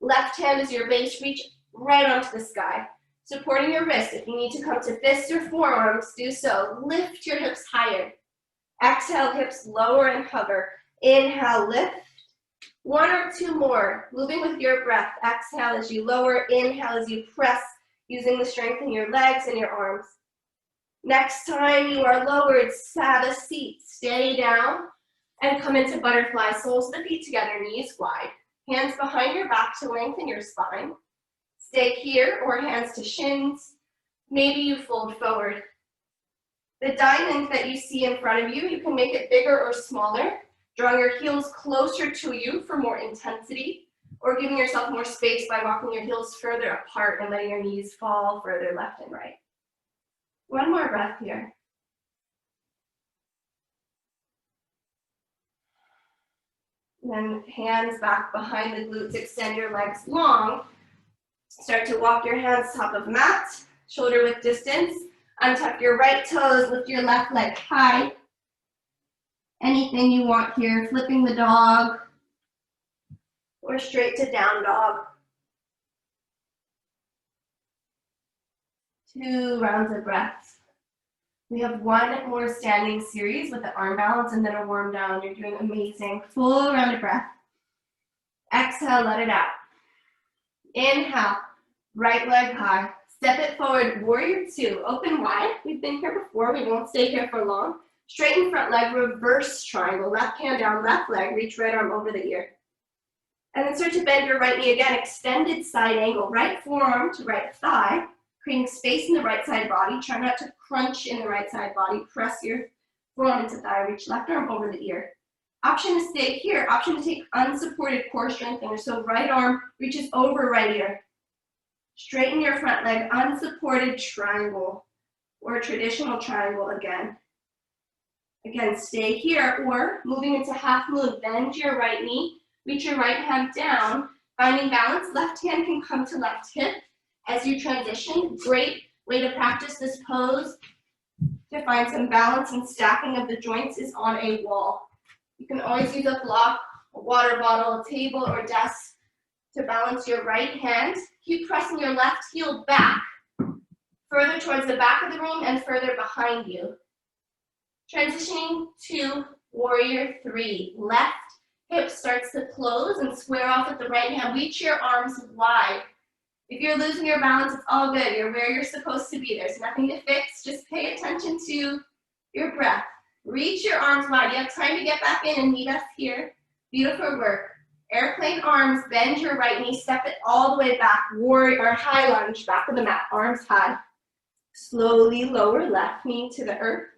left hand is your base, reach right onto the sky. Supporting your wrist, if you need to come to fists or forearms, do so. Lift your hips higher. Exhale, hips lower and hover. Inhale, lift. 1 or 2 more, moving with your breath. Exhale as you lower, inhale as you press, using the strength in your legs and your arms. Next time you are lowered, Savasana. Stay down and come into butterfly. Soles of the feet together, knees wide. Hands behind your back to lengthen your spine. Stay here or hands to shins. Maybe you fold forward. The diamond that you see in front of you, you can make it bigger or smaller, drawing your heels closer to you for more intensity, or giving yourself more space by walking your heels further apart and letting your knees fall further left and right. 1 more breath here. Then hands back behind the glutes, extend your legs long. Start to walk your hands top of mat, shoulder width distance. Untuck your right toes, lift your left leg high. Anything you want here, flipping the dog or straight to down dog. 2 rounds of breaths. We have 1 more standing series with the arm balance and then a warm down. You're doing amazing. Full round of breath. Exhale, let it out. Inhale, right leg high. Step it forward, warrior 2. Open wide. We've been here before. We won't stay here for long. Straighten front leg, reverse triangle. Left hand down, left leg. Reach right arm over the ear. And then start to bend your right knee again. Extended side angle. Right forearm to right thigh. Creating space in the right side body. Try not to crunch in the right side body. Press your forearm into thigh. Reach left arm over the ear. Option to stay here. Option to take unsupported core strengthener. So right arm reaches over right ear. Straighten your front leg. Unsupported triangle or traditional triangle again. Again, stay here or moving into half moon. Bend your right knee. Reach your right hand down. Finding balance. Left hand can come to left hip as you transition. Great way to practice this pose to find some balance and stacking of the joints is on a wall. You can always use a block, a water bottle, a table, or desk to balance your right hand. Keep pressing your left heel back, further towards the back of the room and further behind you. Transitioning to warrior 3. Left hip starts to close and square off with the right hand. Reach your arms wide. If you're losing your balance, it's all good. You're where you're supposed to be. There's nothing to fix. Just pay attention to your breath. Reach your arms wide. You have time to get back in and meet us here. Beautiful work. Airplane arms, bend your right knee, step it all the way back. Warrior or high lunge, back of the mat, arms high. Slowly lower left knee to the earth.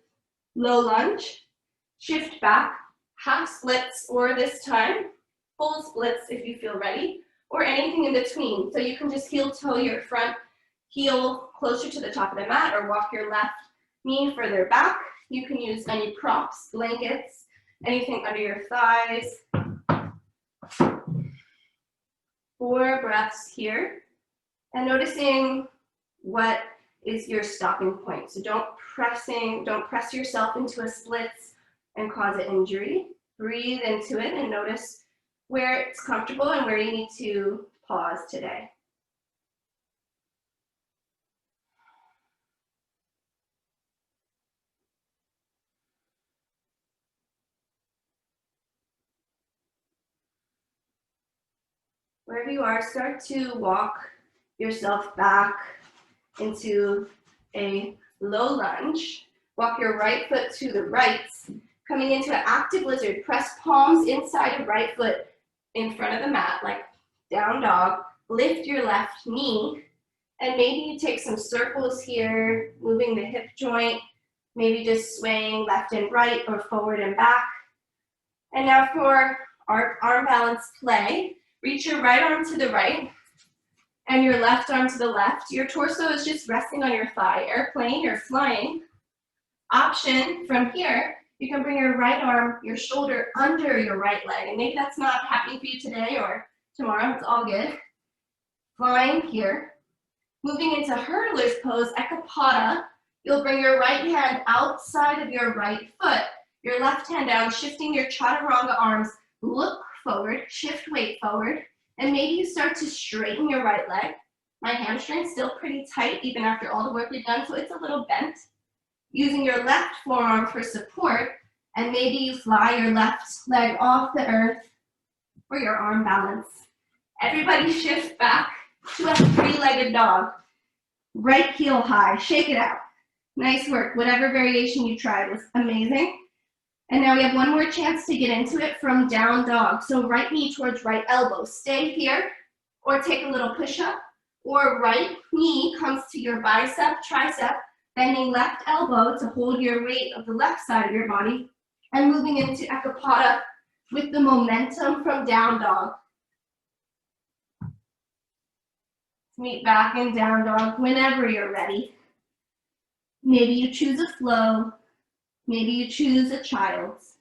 Low lunge, shift back, half splits, or this time, full splits if you feel ready, or anything in between. So you can just heel toe your front heel closer to the top of the mat or walk your left knee further back. You can use any props, blankets, anything under your thighs. 4 breaths here. And noticing what is your stopping point. So don't press yourself into a splits and cause an injury. Breathe into it and notice where it's comfortable and where you need to pause today. Wherever you are, start to walk yourself back into a low lunge. Walk your right foot to the right. Coming into an active lizard, press palms inside of right foot in front of the mat, like down dog. Lift your left knee, and maybe you take some circles here, moving the hip joint, maybe just swaying left and right or forward and back. And now for our arm balance play, reach your right arm to the right and your left arm to the left. Your torso is just resting on your thigh. Airplane, you're flying. Option from here, you can bring your right arm, your shoulder under your right leg. And maybe that's not happening for you today or tomorrow, it's all good. Flying here. Moving into hurdler's pose, ekapada. You'll bring your right hand outside of your right foot. Your left hand down, shifting your chaturanga arms. Look forward, shift weight forward. And maybe you start to straighten your right leg. My hamstring's still pretty tight even after all the work we've done, so it's a little bent. Using your left forearm for support, and maybe you fly your left leg off the earth for your arm balance. Everybody shift back to a 3-legged dog. Right heel high, shake it out. Nice work. Whatever variation you tried was amazing. And now we have one more chance to get into it from down dog. So right knee towards right elbow. Stay here or take a little push-up. Or right knee comes to your bicep, tricep, bending left elbow to hold your weight of the left side of your body. And moving into ekapada with the momentum from down dog. Meet back in down dog whenever you're ready. Maybe you choose a flow. Maybe you choose a child's.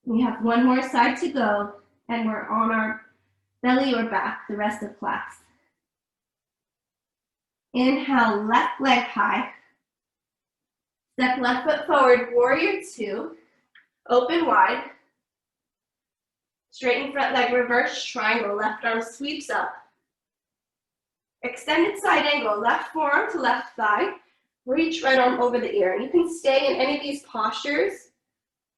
We have one more side to go, and we're on our belly or back the rest of class. Inhale, left leg high. Step left foot forward, warrior 2. Open wide. Straighten front leg, reverse triangle. Left arm sweeps up. Extended side angle, left forearm to left thigh. Reach right arm over the ear. You can stay in any of these postures,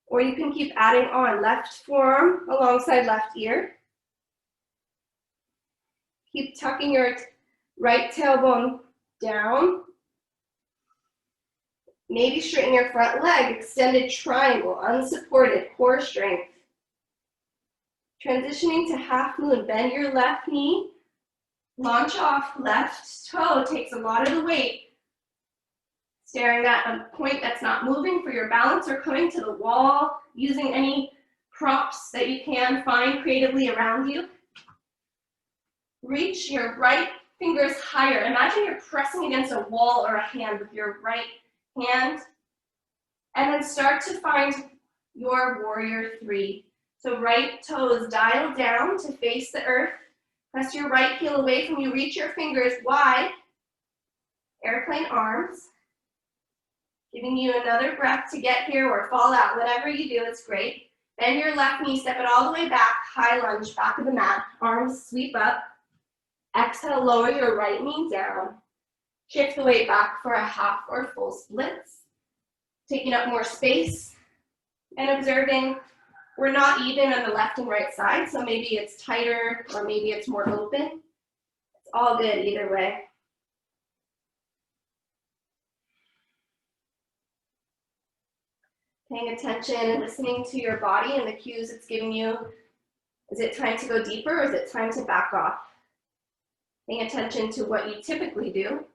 or you can keep adding on left forearm alongside left ear. Keep tucking your right tailbone down. Maybe straighten your front leg, extended triangle, unsupported, core strength. Transitioning to half moon, bend your left knee, launch off, left toe takes a lot of the weight. Staring at a point that's not moving for your balance, or coming to the wall, using any props that you can find creatively around you. Reach your right fingers higher. Imagine you're pressing against a wall or a hand with your right hand. And then start to find your warrior three. So right toes dial down to face the earth. Press your right heel away from you. Reach your fingers wide. Airplane arms. Giving you another breath to get here or fall out. Whatever you do, it's great. Bend your left knee, step it all the way back. High lunge, back of the mat. Arms sweep up. Exhale, lower your right knee down. Shift the weight back for a half or full splits. Taking up more space and observing we're not even on the left and right side, so maybe it's tighter or maybe it's more open. It's all good either way. Paying attention and listening to your body and the cues it's giving you. Is it time to go deeper, or is it time to back off? Paying attention to what you typically do.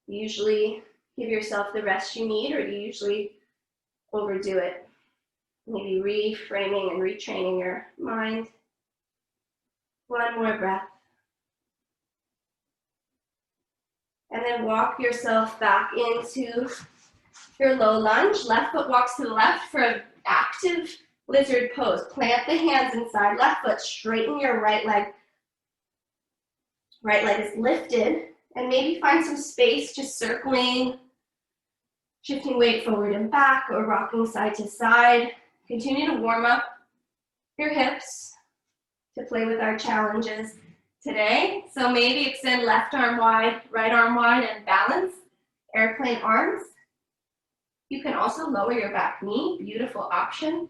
You usually give yourself the rest you need, or you usually overdo it. Maybe reframing and retraining your mind. One more breath. And then walk yourself back into your low lunge. Left foot walks to the left for an active lizard pose. Plant the hands inside. Left foot, straighten your right leg. Right leg is lifted. And maybe find some space just circling, shifting weight forward and back, or rocking side to side. Continue to warm up your hips to play with our challenges today. So maybe extend left arm wide, right arm wide, and balance. Airplane arms. You can also lower your back knee, beautiful option.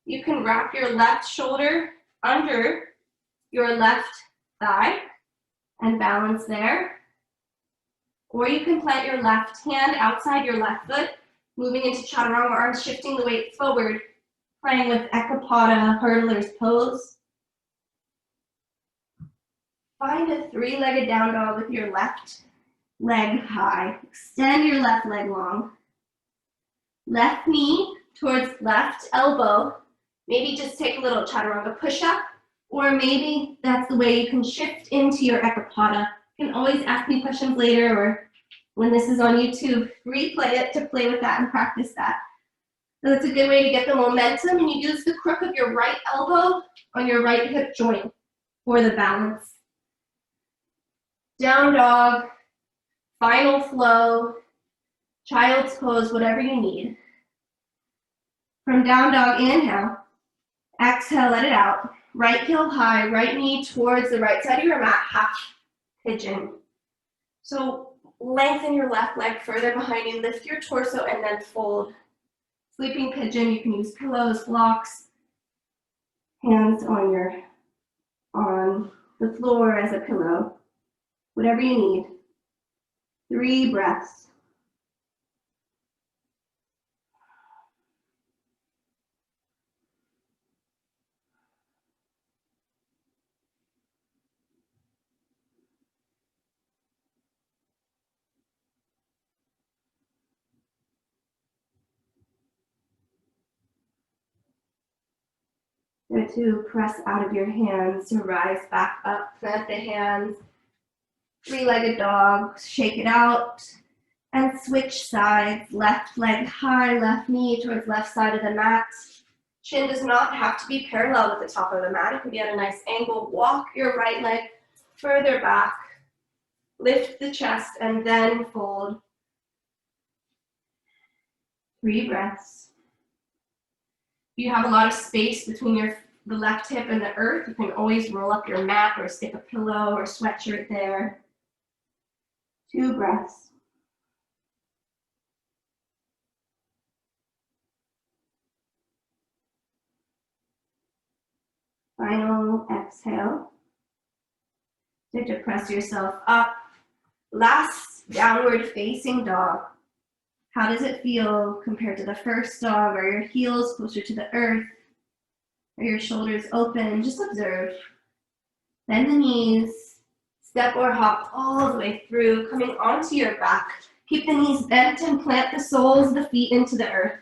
You can wrap your left shoulder under your left thigh and balance there. Or you can plant your left hand outside your left foot, moving into chaturanga arms, shifting the weight forward, playing with Ekapada, hurdler's pose. Find a three-legged down dog with your left leg high. Extend your left leg long. Left knee towards left elbow. Maybe just take a little chaturanga push-up, or maybe that's the way you can shift into your Ekapada. You can always ask me questions later, or when this is on YouTube, replay it to play with that and practice that. So it's a good way to get the momentum, and you use the crook of your right elbow on your right hip joint for the balance. Down dog, final flow, child's pose, whatever you need. From down dog, inhale. Exhale, let it out. Right heel high, right knee towards the right side of your mat, half pigeon. So lengthen your left leg further behind you, lift your torso, and then fold. Sleeping pigeon, you can use pillows, blocks, hands on the floor as a pillow, whatever you need. 3 breaths. There to press out of your hands to rise back up, plant the hands, 3-legged dog, shake it out, and switch sides. Left leg high, left knee towards left side of the mat. Chin does not have to be parallel with the top of the mat. It can be at a nice angle. Walk your right leg further back. Lift the chest and then fold. 3 breaths. If you have a lot of space between the left hip and the earth, you can always roll up your mat or stick a pillow or sweatshirt there. 2 breaths. Final exhale. Start to press yourself up. Last downward facing dog. How does it feel compared to the first dog? Are your heels closer to the earth? Are your shoulders open? Just observe. Bend the knees. Step or hop all the way through, coming onto your back. Keep the knees bent and plant the soles of the feet into the earth.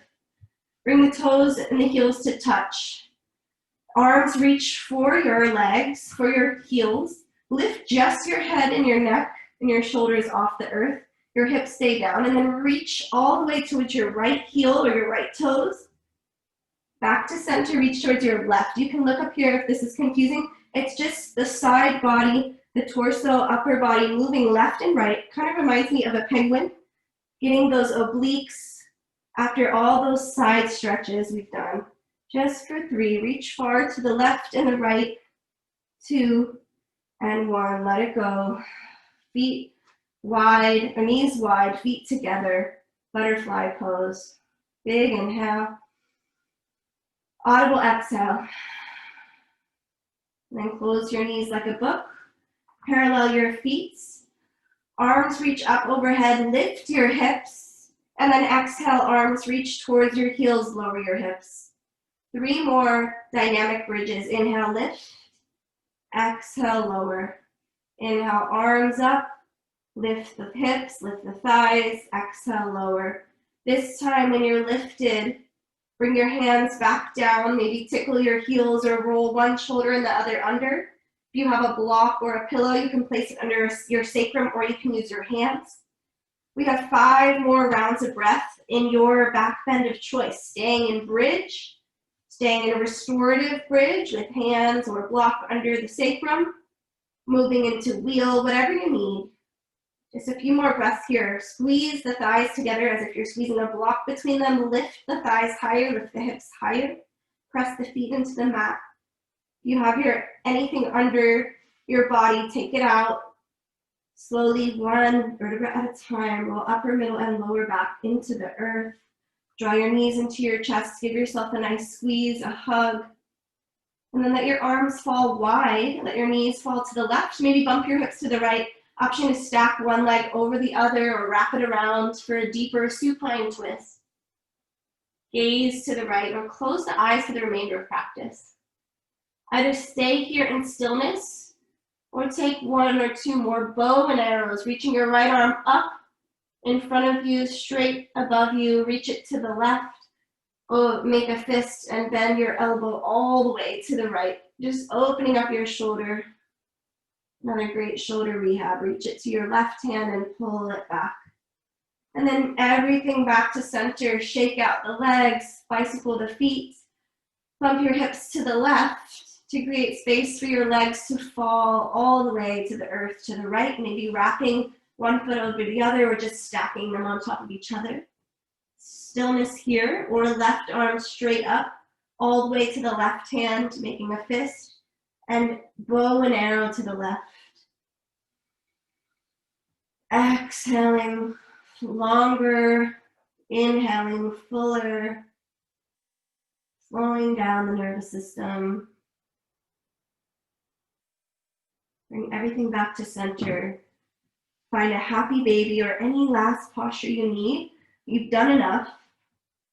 Bring the toes and the heels to touch. Arms reach for your legs, for your heels. Lift just your head and your neck and your shoulders off the earth. Your hips stay down, and then reach all the way towards your right heel or your right toes. Back to center, reach towards your left. You can look up here if this is confusing. It's just the side body, the torso, upper body moving left and right. Kind of reminds me of a penguin. Getting those obliques after all those side stretches we've done. Just for 3, reach far to the left and the right. 2 and 1, let it go. Feet wide, or knees wide, feet together. Butterfly pose. Big inhale. Audible exhale. And then close your knees like a book. Parallel your feet. Arms reach up overhead, lift your hips. And then exhale, arms reach towards your heels, lower your hips. 3 more dynamic bridges. Inhale, lift. Exhale, lower. Inhale, arms up. Lift the hips, lift the thighs. Exhale, lower. This time when you're lifted, bring your hands back down. Maybe tickle your heels or roll one shoulder and the other under. If you have a block or a pillow, you can place it under your sacrum, or you can use your hands. We have 5 more rounds of breath in your back bend of choice. Staying in bridge, staying in a restorative bridge with hands or block under the sacrum, moving into wheel, whatever you need. Just a few more breaths here. Squeeze the thighs together as if you're squeezing a block between them. Lift the thighs higher, lift the hips higher. Press the feet into the mat. You have anything under your body, take it out. Slowly, 1 vertebra at a time. Roll upper, middle, and lower back into the earth. Draw your knees into your chest. Give yourself a nice squeeze, a hug. And then let your arms fall wide. Let your knees fall to the left. Maybe bump your hips to the right. Option is stack one leg over the other or wrap it around for a deeper supine twist. Gaze to the right or close the eyes for the remainder of practice. Either stay here in stillness or take 1 or 2 more bow and arrows, reaching your right arm up in front of you, straight above you. Reach it to the left. Or make a fist and bend your elbow all the way to the right. Just opening up your shoulder. Another great shoulder rehab. Reach it to your left hand and pull it back. And then everything back to center. Shake out the legs, bicycle the feet. Bump your hips to the left to create space for your legs to fall all the way to the earth to the right. Maybe wrapping one foot over the other or just stacking them on top of each other. Stillness here, or left arm straight up, all the way to the left hand, making a fist. And bow and arrow to the left. Exhaling longer, inhaling fuller, slowing down the nervous system. Bring everything back to center. Find a happy baby or any last posture you need. You've done enough.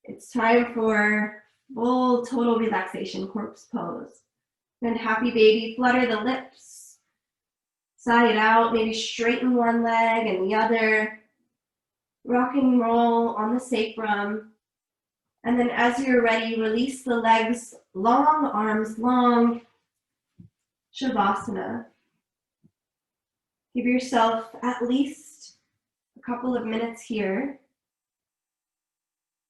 It's time for full total relaxation, corpse pose. Then happy baby, flutter the lips, side out, maybe straighten one leg and the other. Rock and roll on the sacrum. And then as you're ready, release the legs long, arms long. Savasana. Give yourself at least a couple of minutes here.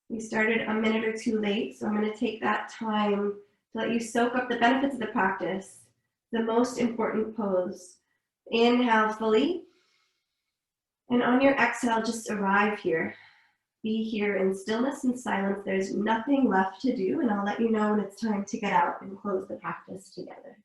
We started a minute or 2 late, so I'm going to take that time to let you soak up the benefits of the practice, the most important pose. Inhale fully, and on your exhale, just arrive here. Be here in stillness and silence. There's nothing left to do, and I'll let you know when it's time to get out and close the practice together.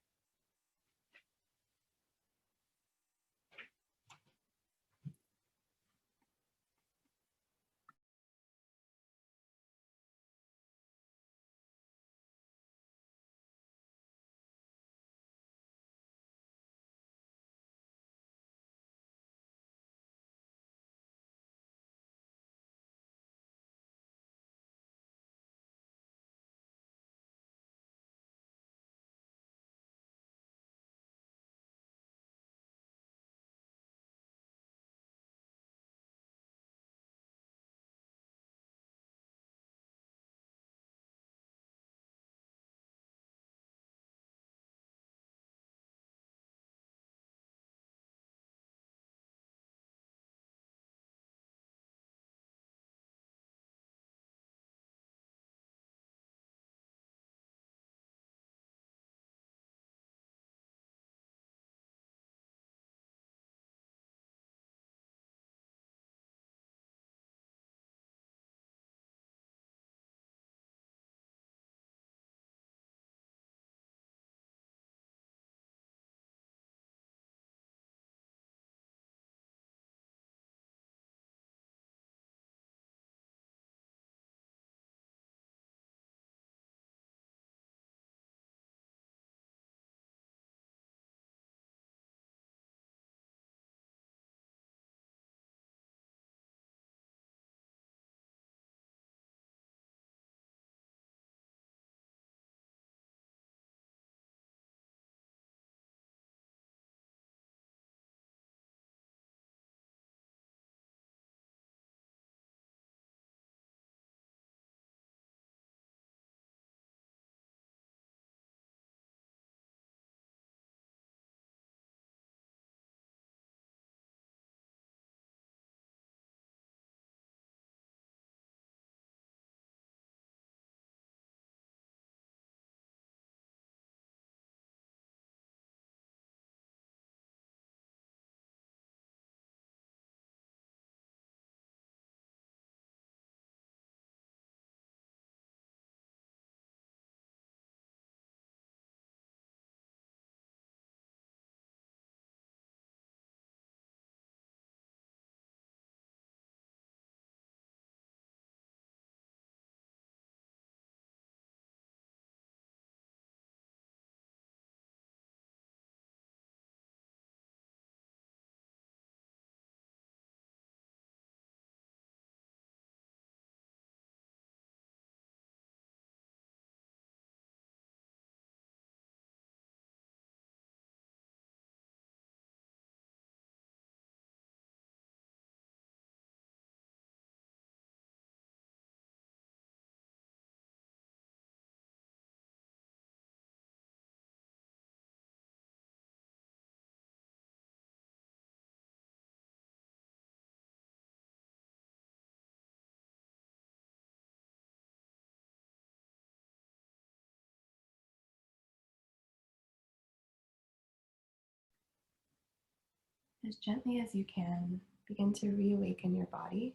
As gently as you can, begin to reawaken your body.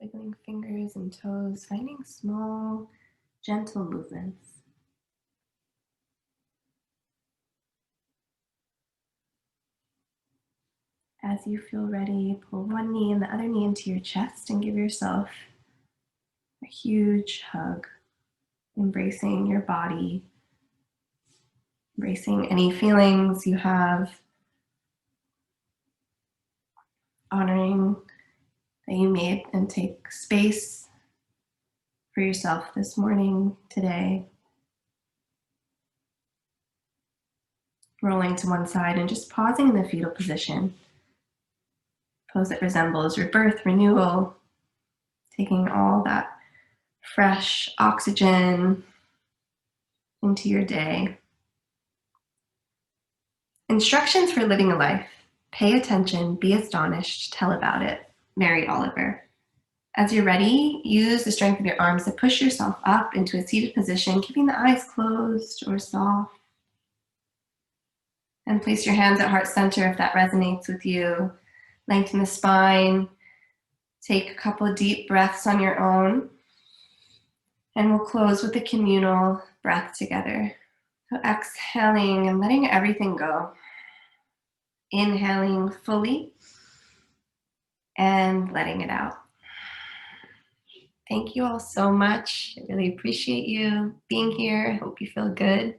Wiggling fingers and toes, finding small, gentle movements. As you feel ready, pull one knee and the other knee into your chest and give yourself a huge hug, embracing your body, embracing any feelings you have, honoring that you made and take space for yourself this morning, today. Rolling to one side and just pausing in the fetal position. Pose that resembles rebirth, renewal, taking all that fresh oxygen into your day. Instructions for living a life. Pay attention, be astonished, tell about it. Mary Oliver. As you're ready, use the strength of your arms to push yourself up into a seated position, keeping the eyes closed or soft. And place your hands at heart center if that resonates with you. Lengthen the spine. Take a couple of deep breaths on your own. And we'll close with a communal breath together. So exhaling and letting everything go. Inhaling fully and letting it out. Thank you all so much. I really appreciate you being here. I hope you feel good.